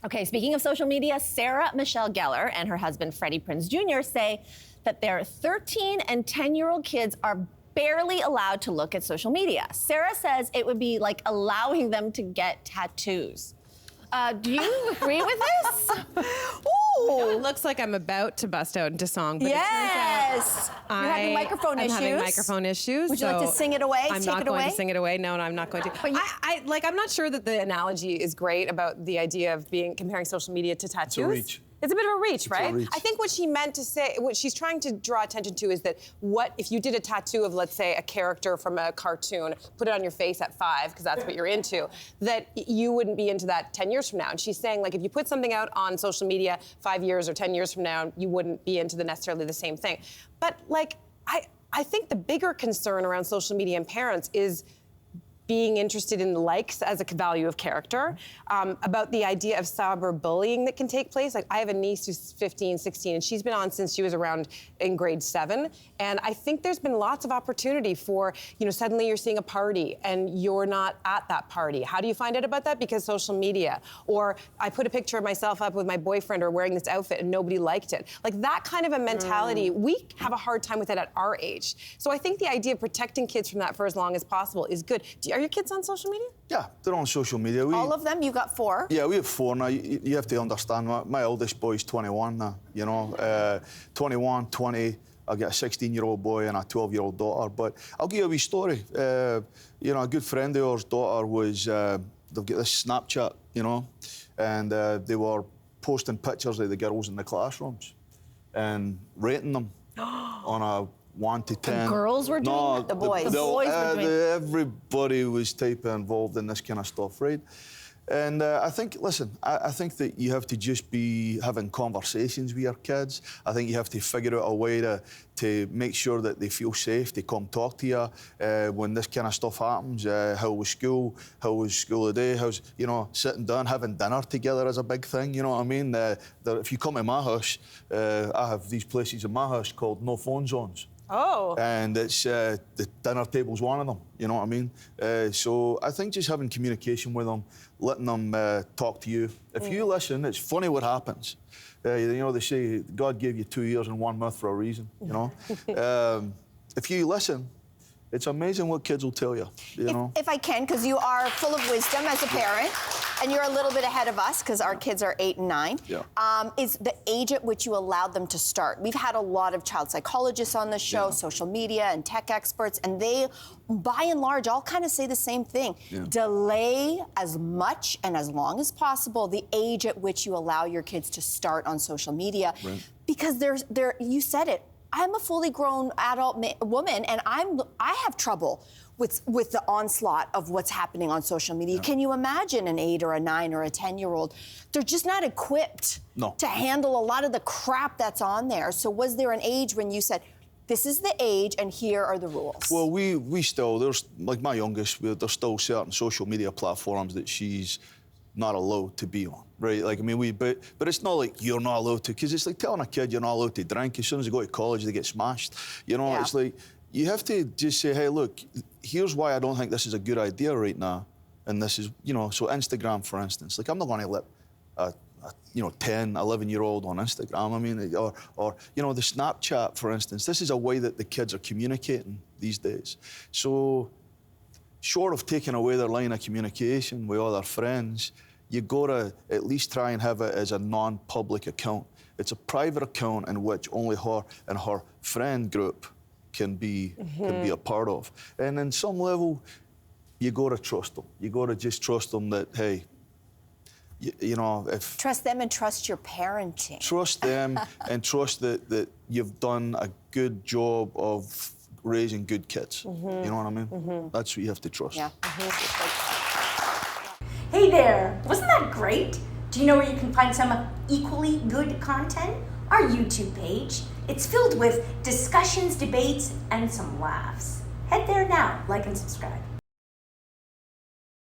Okay, speaking of social media, Sarah Michelle Gellar and her husband, Freddie Prinze Jr., say that their 13 and 10-year-old kids are barely allowed to look at social media. Sarah says it would be like allowing them to get tattoos. Do you agree with this? It looks like I'm about to bust out into song, but yes. You're having microphone issues. I'm having microphone issues. Would you like to sing it away? I'm not going to sing it away. No, I'm not going to. I'm not sure that the analogy is great about the idea of comparing social media to tattoos. It's a reach. It's a bit of a reach, right? A reach. I think what she meant to say, what she's trying to draw attention to is that what if you did a tattoo of, let's say, a character from a cartoon, put it on your face at 5, because that's what you're into, that you wouldn't be into that 10 years from now. And she's saying, like, if you put something out on social media 5 years or 10 years from now, you wouldn't be into necessarily the same thing. But, like, I think the bigger concern around social media and parents is being interested in likes as a value of character, about the idea of cyberbullying that can take place. Like, I have a niece who's 15, 16, and she's been on since she was around in grade 7. And I think there's been lots of opportunity for, suddenly you're seeing a party and you're not at that party. How do you find out about that? Because social media. Or I put a picture of myself up with my boyfriend or wearing this outfit and nobody liked it. Like, that kind of a mentality, we have a hard time with it at our age. So I think the idea of protecting kids from that for as long as possible is good. Are your kids on social media? Yeah, they're on social media. All of them? You've got 4? Yeah, we have 4 now. You have to understand, my eldest boy's 21 now, 21, 20. I've got a 16-year-old boy and a 12-year-old daughter. But I'll give you a wee story. A good friend of ours' daughter was, they've got this Snapchat, and they were posting pictures of the girls in the classrooms and rating them on a 1 to 10. The girls were doing that? The boys? The boys were doing that. Everybody was involved in this kind of stuff, right? And I think, listen, I think that you have to just be having conversations with your kids. I think you have to figure out a way to make sure that they feel safe, to come talk to you when this kind of stuff happens. How was school? How was school today? How's, sitting down, having dinner together is a big thing, you know what I mean? If you come to my house, I have these places in my house called no phone zones. Oh. And it's the dinner table's one of them, you know what I mean? So I think just having communication with them, letting them talk to you. If you listen, it's funny what happens. They say God gave you 2 ears and 1 mouth for a reason, If you listen, it's amazing what kids will tell you, If I can, because you are full of wisdom as a parent, and you're a little bit ahead of us, because our kids are 8 and 9, is the age at which you allowed them to start. We've had a lot of child psychologists on the show, social media and tech experts, and they, by and large, all kind of say the same thing. Delay as much and as long as possible the age at which you allow your kids to start on social media. Right. Because you said it, I'm a fully grown adult woman, and I have trouble with the onslaught of what's happening on social media. Can you imagine an 8 or a 9 or a 10-year-old? They're just not equipped to handle a lot of the crap that's on there. So was there an age when you said, this is the age and here are the rules? Well, we still, there's, like my youngest, there's still certain social media platforms that she's not allowed to be on, right? Like, I mean, but it's not like you're not allowed to, because it's like telling a kid you're not allowed to drink. As soon as they go to college, they get smashed. It's like, you have to just say, hey, look, here's why I don't think this is a good idea right now. And this is, so Instagram, for instance, like, I'm not going to let a 10, 11-year-old on Instagram. I mean, or the Snapchat, for instance. This is a way that the kids are communicating these days. So, short of taking away their line of communication with all their friends, you got to at least try and have it as a non-public account. It's a private account in which only her and her friend group can be a part of. And in some level, you got to trust them. You got to just trust them that, hey, if... Trust them and trust your parenting. Trust them and trust that you've done a good job of raising good kids. You know what I mean? That's what you have to trust. Yeah. Hey there, wasn't that great? Do you know where you can find some equally good content? Our YouTube page. It's filled with discussions, debates, and some laughs. Head there now, like and subscribe.